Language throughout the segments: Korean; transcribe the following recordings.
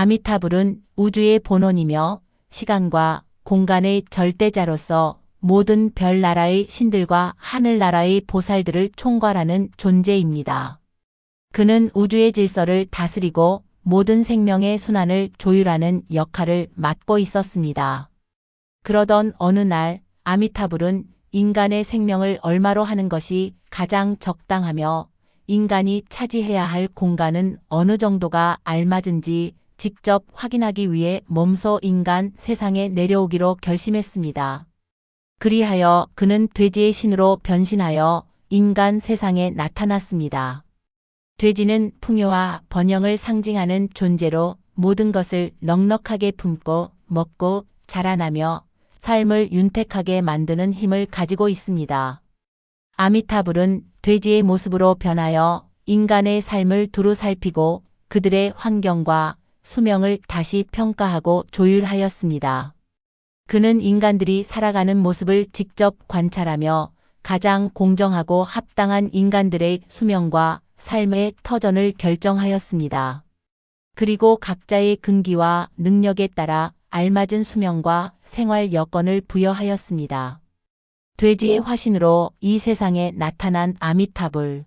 아미타불은 우주의 본원이며 시간과 공간의 절대자로서 모든 별나라의 신들과 하늘나라의 보살들을 총괄하는 존재입니다. 그는 우주의 질서를 다스리고 모든 생명의 순환을 조율하는 역할을 맡고 있었습니다. 그러던 어느 날 아미타불은 인간의 생명을 얼마로 하는 것이 가장 적당하며 인간이 차지해야 할 공간은 어느 정도가 알맞은지 직접 확인하기 위해 몸소 인간 세상에 내려오기로 결심했습니다. 그리하여 그는 돼지의 신으로 변신하여 인간 세상에 나타났습니다. 돼지는 풍요와 번영을 상징하는 존재로 모든 것을 넉넉하게 품고 먹고 자라나며 삶을 윤택하게 만드는 힘을 가지고 있습니다. 아미타불은 돼지의 모습으로 변하여 인간의 삶을 두루 살피고 그들의 환경과 수명을 다시 평가하고 조율하였습니다. 그는 인간들이 살아가는 모습을 직접 관찰하며 가장 공정하고 합당한 인간들의 수명과 삶의 터전을 결정하였습니다. 그리고 각자의 근기와 능력에 따라 알맞은 수명과 생활 여건을 부여하였습니다. 돼지의 화신으로 이 세상에 나타난 아미타불.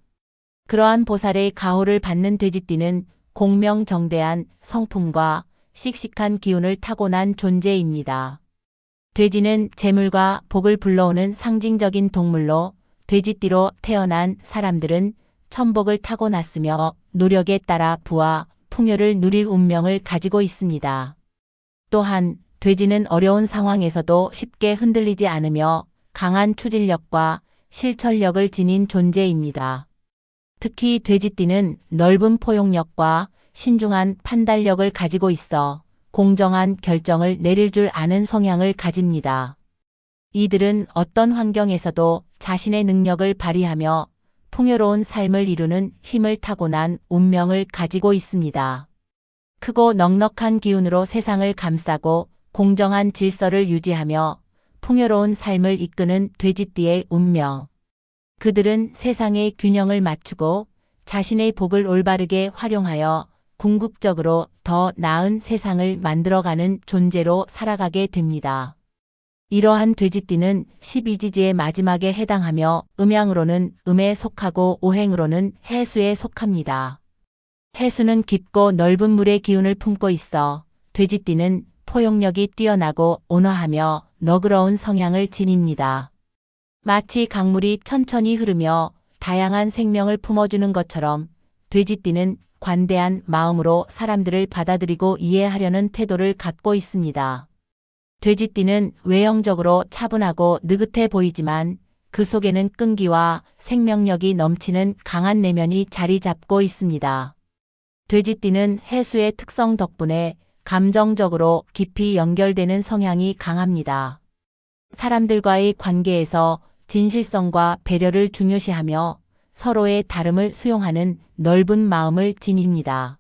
그러한 보살의 가호를 받는 돼지띠는 공명정대한 성품과 씩씩한 기운을 타고난 존재입니다. 돼지는 재물과 복을 불러오는 상징적인 동물로 돼지띠로 태어난 사람들은 천복을 타고났으며 노력에 따라 부와 풍요를 누릴 운명을 가지고 있습니다. 또한 돼지는 어려운 상황에서도 쉽게 흔들리지 않으며 강한 추진력과 실천력을 지닌 존재입니다. 특히 돼지띠는 넓은 포용력과 신중한 판단력을 가지고 있어 공정한 결정을 내릴 줄 아는 성향을 가집니다. 이들은 어떤 환경에서도 자신의 능력을 발휘하며 풍요로운 삶을 이루는 힘을 타고난 운명을 가지고 있습니다. 크고 넉넉한 기운으로 세상을 감싸고 공정한 질서를 유지하며 풍요로운 삶을 이끄는 돼지띠의 운명. 그들은 세상의 균형을 맞추고 자신의 복을 올바르게 활용하여 궁극적으로 더 나은 세상을 만들어가는 존재로 살아가게 됩니다. 이러한 돼지띠는 12지지의 마지막에 해당하며 음양으로는 음에 속하고 오행으로는 해수에 속합니다. 해수는 깊고 넓은 물의 기운을 품고 있어 돼지띠는 포용력이 뛰어나고 온화하며 너그러운 성향을 지닙니다. 마치 강물이 천천히 흐르며 다양한 생명을 품어주는 것처럼 돼지띠는 관대한 마음으로 사람들을 받아들이고 이해하려는 태도를 갖고 있습니다. 돼지띠는 외형적으로 차분하고 느긋해 보이지만 그 속에는 끈기와 생명력이 넘치는 강한 내면이 자리 잡고 있습니다. 돼지띠는 해수의 특성 덕분에 감정적으로 깊이 연결되는 성향이 강합니다. 사람들과의 관계에서 진실성과 배려를 중요시하며 서로의 다름을 수용하는 넓은 마음을 지닙니다.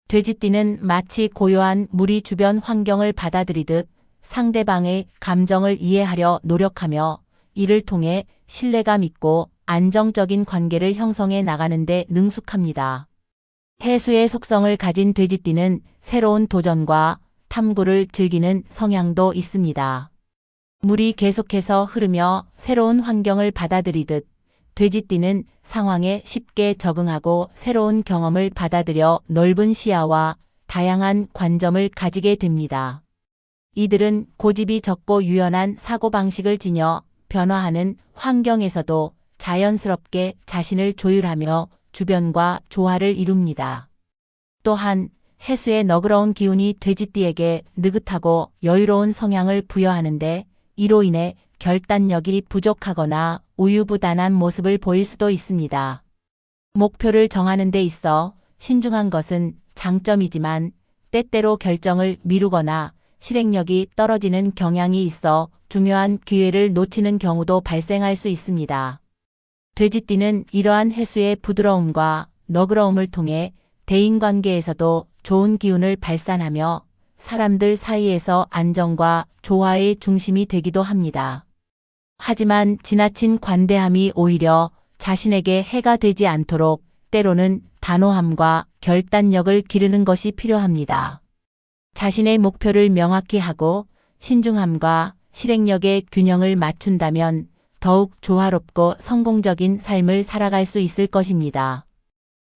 돼지띠는 마치 고요한 물이 주변 환경을 받아들이듯 상대방의 감정을 이해하려 노력하며 이를 통해 신뢰감 있고 안정적인 관계를 형성해 나가는 데 능숙합니다. 해수의 속성을 가진 돼지띠는 새로운 도전과 탐구를 즐기는 성향도 있습니다. 물이 계속해서 흐르며 새로운 환경을 받아들이듯 돼지띠는 상황에 쉽게 적응하고 새로운 경험을 받아들여 넓은 시야와 다양한 관점을 가지게 됩니다. 이들은 고집이 적고 유연한 사고방식을 지녀 변화하는 환경에서도 자연스럽게 자신을 조율하며 주변과 조화를 이룹니다. 또한 해수의 너그러운 기운이 돼지띠에게 느긋하고 여유로운 성향을 부여하는데 이로 인해 결단력이 부족하거나 우유부단한 모습을 보일 수도 있습니다. 목표를 정하는 데 있어 신중한 것은 장점이지만 때때로 결정을 미루거나 실행력이 떨어지는 경향이 있어 중요한 기회를 놓치는 경우도 발생할 수 있습니다. 돼지띠는 이러한 해수의 부드러움과 너그러움을 통해 대인관계에서도 좋은 기운을 발산하며 사람들 사이에서 안정과 조화의 중심이 되기도 합니다. 하지만 지나친 관대함이 오히려 자신에게 해가 되지 않도록 때로는 단호함과 결단력을 기르는 것이 필요합니다. 자신의 목표를 명확히 하고 신중함과 실행력의 균형을 맞춘다면 더욱 조화롭고 성공적인 삶을 살아갈 수 있을 것입니다.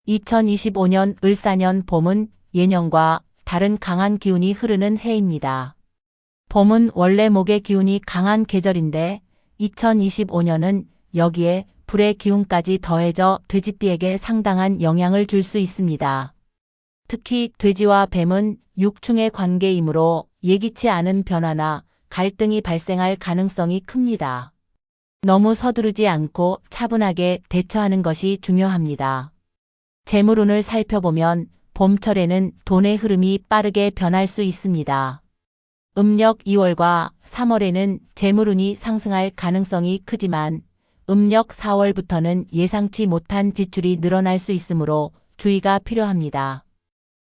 2025년 을사년 봄은 예년과 다른 강한 기운이 흐르는 해입니다. 봄은 원래 목의 기운이 강한 계절인데 2025년은 여기에 불의 기운까지 더해져 돼지띠에게 상당한 영향을 줄 수 있습니다. 특히 돼지와 뱀은 육충의 관계이므로 예기치 않은 변화나 갈등이 발생할 가능성이 큽니다. 너무 서두르지 않고 차분하게 대처하는 것이 중요합니다. 재물운을 살펴보면 봄철에는 돈의 흐름이 빠르게 변할 수 있습니다. 음력 2월과 3월에는 재물운이 상승할 가능성이 크지만 음력 4월부터는 예상치 못한 지출이 늘어날 수 있으므로 주의가 필요합니다.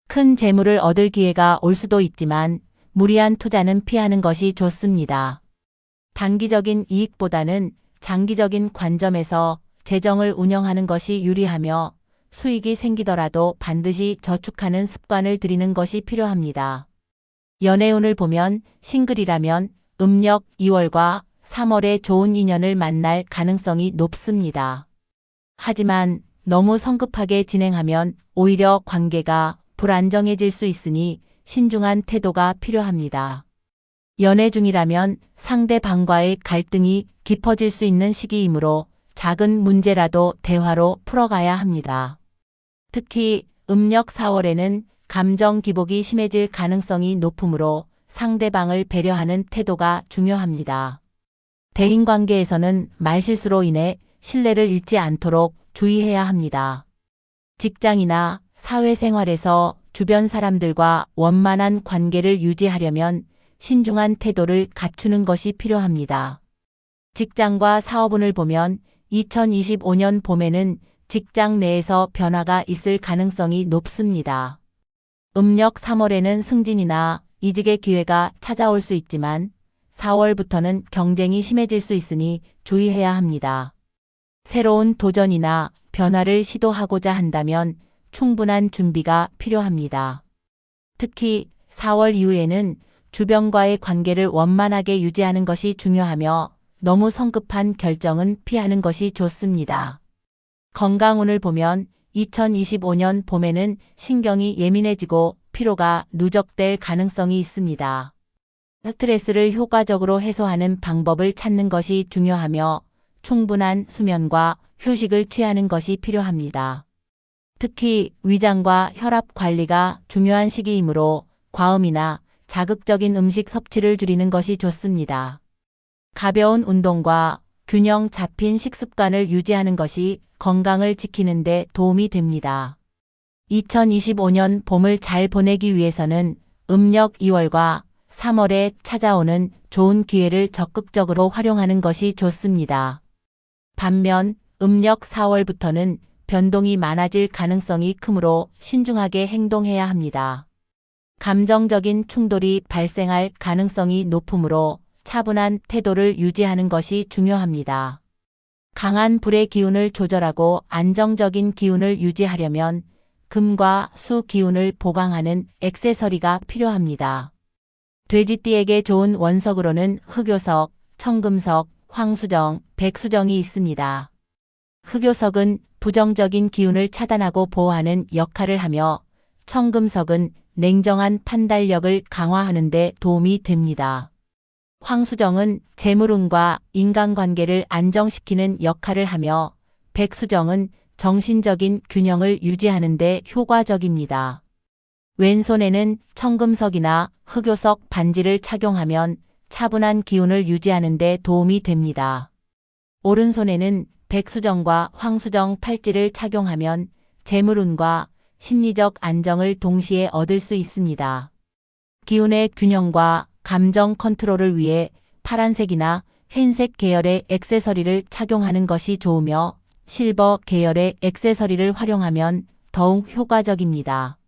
큰 재물을 얻을 기회가 올 수도 있지만 무리한 투자는 피하는 것이 좋습니다. 단기적인 이익보다는 장기적인 관점에서 재정을 운영하는 것이 유리하며 수익이 생기더라도 반드시 저축하는 습관을 들이는 것이 필요합니다. 연애운을 보면 싱글이라면 음력 2월과 3월에 좋은 인연을 만날 가능성이 높습니다. 하지만 너무 성급하게 진행하면 오히려 관계가 불안정해질 수 있으니 신중한 태도가 필요합니다. 연애 중이라면 상대방과의 갈등이 깊어질 수 있는 시기이므로 작은 문제라도 대화로 풀어가야 합니다. 특히 음력 4월에는 감정 기복이 심해질 가능성이 높으므로 상대방을 배려하는 태도가 중요합니다. 대인관계에서는 말실수로 인해 신뢰를 잃지 않도록 주의해야 합니다. 직장이나 사회생활에서 주변 사람들과 원만한 관계를 유지하려면 신중한 태도를 갖추는 것이 필요합니다. 직장과 사업운을 보면 2025년 봄에는 직장 내에서 변화가 있을 가능성이 높습니다. 음력 3월에는 승진이나 이직의 기회가 찾아올 수 있지만 4월부터는 경쟁이 심해질 수 있으니 주의해야 합니다. 새로운 도전이나 변화를 시도하고자 한다면 충분한 준비가 필요합니다. 특히 4월 이후에는 주변과의 관계를 원만하게 유지하는 것이 중요하며 너무 성급한 결정은 피하는 것이 좋습니다. 건강운을 보면 2025년 봄에는 신경이 예민해지고 피로가 누적될 가능성이 있습니다. 스트레스를 효과적으로 해소하는 방법을 찾는 것이 중요하며 충분한 수면과 휴식을 취하는 것이 필요합니다. 특히 위장과 혈압 관리가 중요한 시기이므로 과음이나 자극적인 음식 섭취를 줄이는 것이 좋습니다. 가벼운 운동과 균형 잡힌 식습관을 유지하는 것이 건강을 지키는 데 도움이 됩니다. 2025년 봄을 잘 보내기 위해서는 음력 2월과 3월에 찾아오는 좋은 기회를 적극적으로 활용하는 것이 좋습니다. 반면 음력 4월부터는 변동이 많아질 가능성이 크므로 신중하게 행동해야 합니다. 감정적인 충돌이 발생할 가능성이 높으므로 차분한 태도를 유지하는 것이 중요합니다. 강한 불의 기운을 조절하고 안정적인 기운을 유지하려면 금과 수 기운을 보강하는 액세서리가 필요합니다. 돼지띠에게 좋은 원석으로는 흑요석, 청금석, 황수정, 백수정이 있습니다. 흑요석은 부정적인 기운을 차단하고 보호하는 역할을 하며 청금석은 냉정한 판단력을 강화하는 데 도움이 됩니다. 황수정은 재물운과 인간관계를 안정시키는 역할을 하며 백수정은 정신적인 균형을 유지하는 데 효과적입니다. 왼손에는 청금석이나 흑요석 반지를 착용하면 차분한 기운을 유지하는 데 도움이 됩니다. 오른손에는 백수정과 황수정 팔찌를 착용하면 재물운과 심리적 안정을 동시에 얻을 수 있습니다. 기운의 균형과 감정 컨트롤을 위해 파란색이나 흰색 계열의 액세서리를 착용하는 것이 좋으며 실버 계열의 액세서리를 활용하면 더욱 효과적입니다.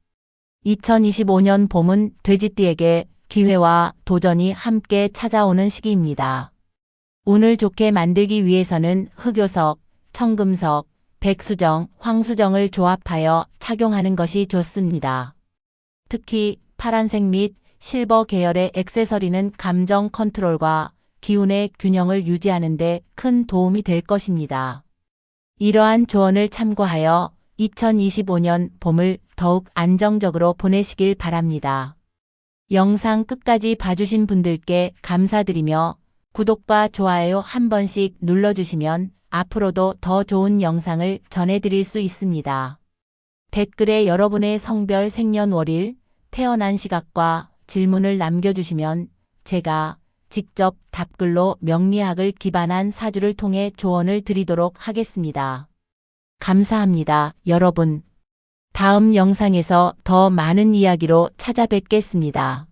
2025년 봄은 돼지띠에게 기회와 도전이 함께 찾아오는 시기입니다. 운을 좋게 만들기 위해서는 흑요석, 청금석, 백수정, 황수정을 조합하여 착용하는 것이 좋습니다. 특히 파란색 및 실버 계열의 액세서리는 감정 컨트롤과 기운의 균형을 유지하는 데 큰 도움이 될 것입니다. 이러한 조언을 참고하여 2025년 봄을 더욱 안정적으로 보내시길 바랍니다. 영상 끝까지 봐주신 분들께 감사드리며 구독과 좋아요 한 번씩 눌러주시면 앞으로도 더 좋은 영상을 전해드릴 수 있습니다. 댓글에 여러분의 성별, 생년월일, 태어난 시각과 질문을 남겨주시면 제가 직접 답글로 명리학을 기반한 사주를 통해 조언을 드리도록 하겠습니다. 감사합니다, 여러분. 다음 영상에서 더 많은 이야기로 찾아뵙겠습니다.